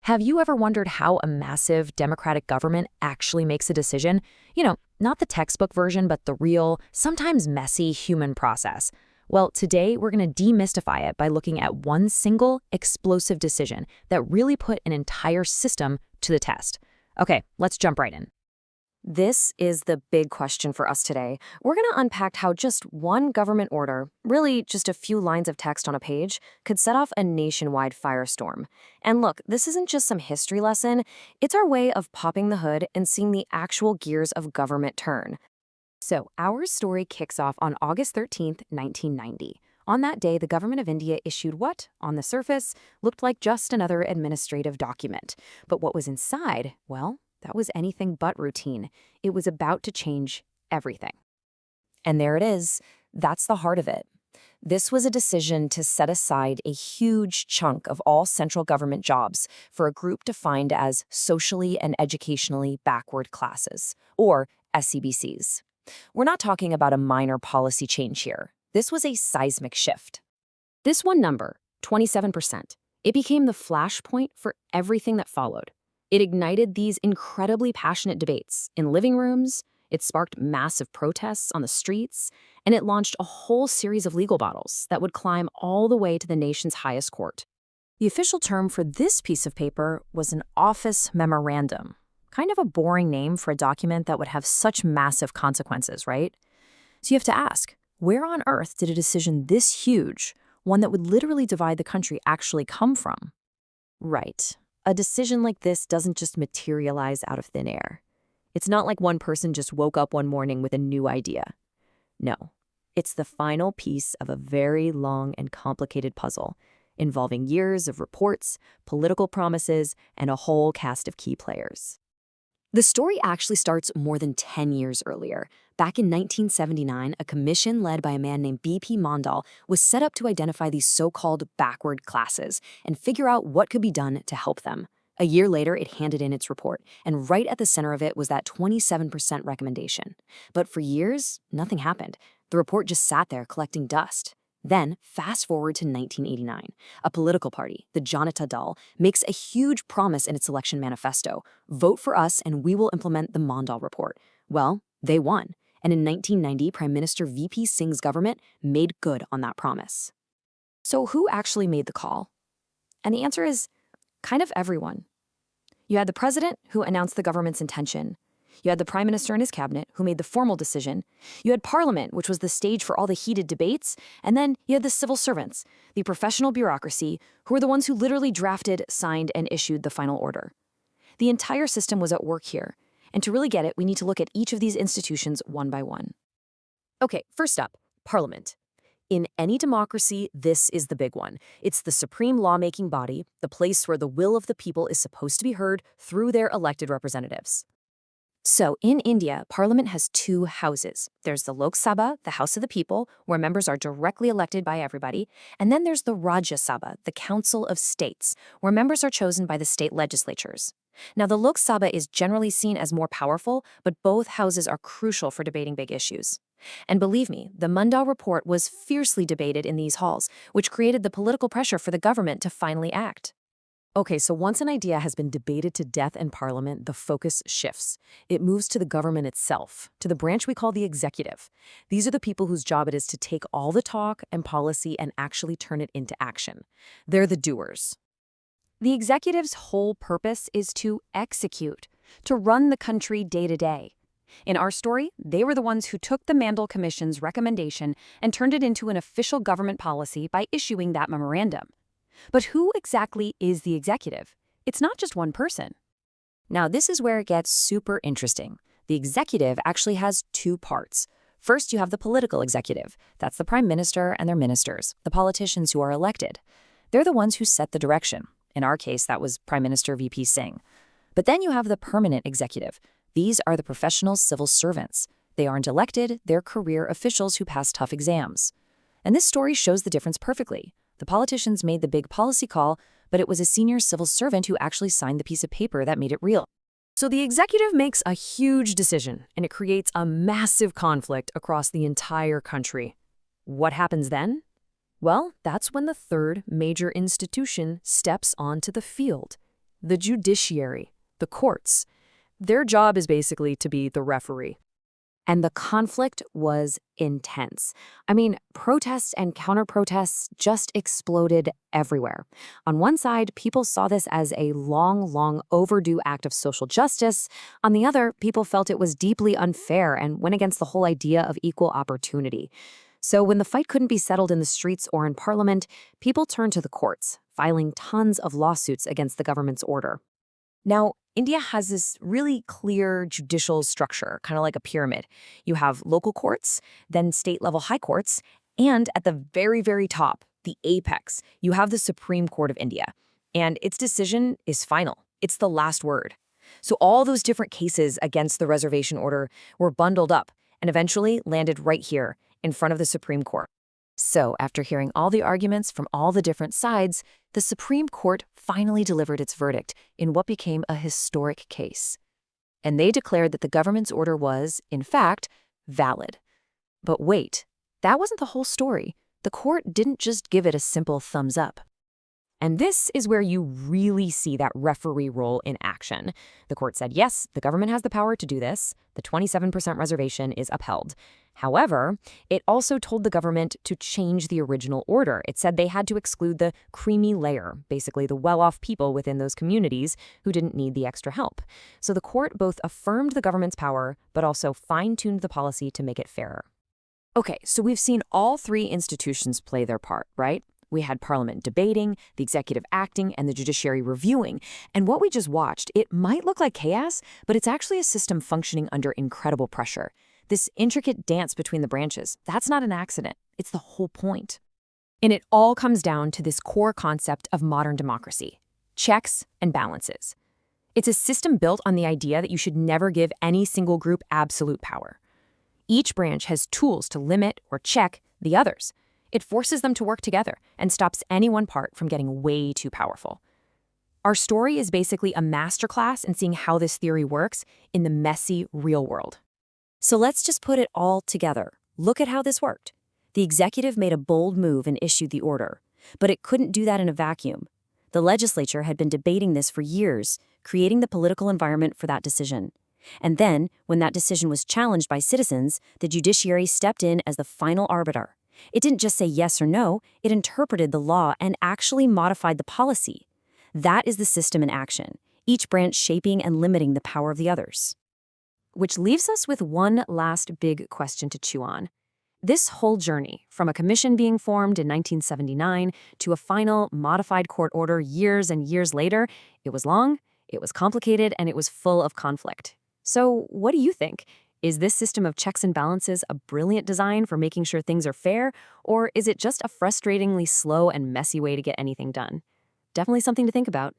Have you ever wondered how a massive democratic government actually makes a decision? Not the textbook version, but the real, sometimes messy human process. Well, today we're going to demystify it by looking at one single explosive decision that really put an entire system to the test. Okay, let's jump right in. This is the big question for us today. We're going to unpack how just one government order, really just a few lines of text on a page, could set off a nationwide firestorm. And look, this isn't just some history lesson, it's our way of popping the hood and seeing the actual gears of government turn. So, our story kicks off on August 13th, 1990. On that day, the government of India issued what, on the surface, looked like just another administrative document. But what was inside, well, that was anything but routine. It was about to change everything. And there it is. That's the heart of it. This was a decision to set aside a huge chunk of all central government jobs for a group defined as socially and educationally backward classes, or SCBCs. We're not talking about a minor policy change here. This was a seismic shift. This one number, 27%, it became the flashpoint for everything that followed. It ignited these incredibly passionate debates in living rooms, it sparked massive protests on the streets, and it launched a whole series of legal battles that would climb all the way to the nation's highest court. The official term for this piece of paper was an office memorandum. Kind of a boring name for a document that would have such massive consequences, right? So you have to ask, where on earth did a decision this huge, one that would literally divide the country, actually come from? Right. A decision like this doesn't just materialize out of thin air. It's not like one person just woke up one morning with a new idea. No, it's the final piece of a very long and complicated puzzle, involving years of reports, political promises, and a whole cast of key players. The story actually starts more than 10 years earlier. Back in 1979, a commission led by a man named B.P. Mondal was set up to identify these so-called backward classes and figure out what could be done to help them. A year later, it handed in its report, and right at the center of it was that 27% recommendation. But for years, nothing happened. The report just sat there collecting dust. Then, fast forward to 1989. A political party, the Janata Dal, makes a huge promise in its election manifesto. Vote for us and we will implement the Mondal report. Well, they won. And in 1990, Prime Minister V.P. Singh's government made good on that promise. So who actually made the call? And the answer is kind of everyone. You had the president, who announced the government's intention. You had the prime minister and his cabinet, who made the formal decision. You had parliament, which was the stage for all the heated debates. And then you had the civil servants, the professional bureaucracy, who were the ones who literally drafted, signed, and issued the final order. The entire system was at work here. And to really get it, we need to look at each of these institutions one by one. Okay, first up, parliament. In any democracy, this is the big one. It's the supreme lawmaking body, the place where the will of the people is supposed to be heard through their elected representatives. So, in India, Parliament has two houses. There's the Lok Sabha, the House of the People, where members are directly elected by everybody, and then there's the Rajya Sabha, the Council of States, where members are chosen by the state legislatures. Now, the Lok Sabha is generally seen as more powerful, but both houses are crucial for debating big issues. And believe me, the Mondal report was fiercely debated in these halls, which created the political pressure for the government to finally act. Okay, so once an idea has been debated to death in Parliament, the focus shifts. It moves to the government itself, to the branch we call the executive. These are the people whose job it is to take all the talk and policy and actually turn it into action. They're the doers. The executive's whole purpose is to execute, to run the country day to day. In our story, they were the ones who took the Mondal Commission's recommendation and turned it into an official government policy by issuing that memorandum. But who exactly is the executive? It's not just one person. Now, this is where it gets super interesting. The executive actually has two parts. First, you have the political executive. That's the prime minister and their ministers, the politicians who are elected. They're the ones who set the direction. In our case, that was Prime Minister V.P. Singh. But then you have the permanent executive. These are the professional civil servants. They aren't elected, they're career officials who pass tough exams. And this story shows the difference perfectly. The politicians made the big policy call, but it was a senior civil servant who actually signed the piece of paper that made it real. So the executive makes a huge decision, and it creates a massive conflict across the entire country. What happens then? Well, that's when the third major institution steps onto the field, The judiciary, the courts. Their job is basically to be the referee. And the conflict was intense. I mean, protests and counter-protests just exploded everywhere. On one side, people saw this as a long overdue act of social justice. On the other, people felt it was deeply unfair and went against the whole idea of equal opportunity. So when the fight couldn't be settled in the streets or in parliament, people turned to the courts, filing tons of lawsuits against the government's order. Now, India has this really clear judicial structure, kind of like a pyramid. You have local courts, then state-level high courts, and at the very top, the apex, you have the Supreme Court of India. And its decision is final. It's the last word. So all those different cases against the reservation order were bundled up and eventually landed right here in front of the Supreme Court. So, after hearing all the arguments from all the different sides, the Supreme Court finally delivered its verdict in what became a historic case. And they declared that the government's order was, in fact, valid. But wait, that wasn't the whole story. The court didn't just give it a simple thumbs up. And this is where you really see that referee role in action. The court said, yes, the government has the power to do this. The 27% reservation is upheld. However, it also told the government to change the original order. It said they had to exclude the creamy layer, basically the well-off people within those communities who didn't need the extra help. So the court both affirmed the government's power, but also fine-tuned the policy to make it fairer. Okay, so we've seen all three institutions play their part, right? We had Parliament debating, the executive acting, and the judiciary reviewing. And what we just watched, it might look like chaos, but it's actually a system functioning under incredible pressure. This intricate dance between the branches, that's not an accident. It's the whole point. And it all comes down to this core concept of modern democracy: checks and balances. It's a system built on the idea that you should never give any single group absolute power. Each branch has tools to limit or check the others. It forces them to work together and stops any one part from getting way too powerful. Our story is basically a masterclass in seeing how this theory works in the messy real world. So let's just put it all together. Look at how this worked. The executive made a bold move and issued the order, but it couldn't do that in a vacuum. The legislature had been debating this for years, creating the political environment for that decision. And then, when that decision was challenged by citizens, the judiciary stepped in as the final arbiter. It didn't just say yes or no, it interpreted the law and actually modified the policy. That is the system in action, each branch shaping and limiting the power of the others. Which leaves us with one last big question to chew on. This whole journey, from a commission being formed in 1979 to a final modified court order years and years later, it was long, it was complicated, and it was full of conflict. So what do you think? Is this system of checks and balances a brilliant design for making sure things are fair, or is it just a frustratingly slow and messy way to get anything done? Definitely something to think about.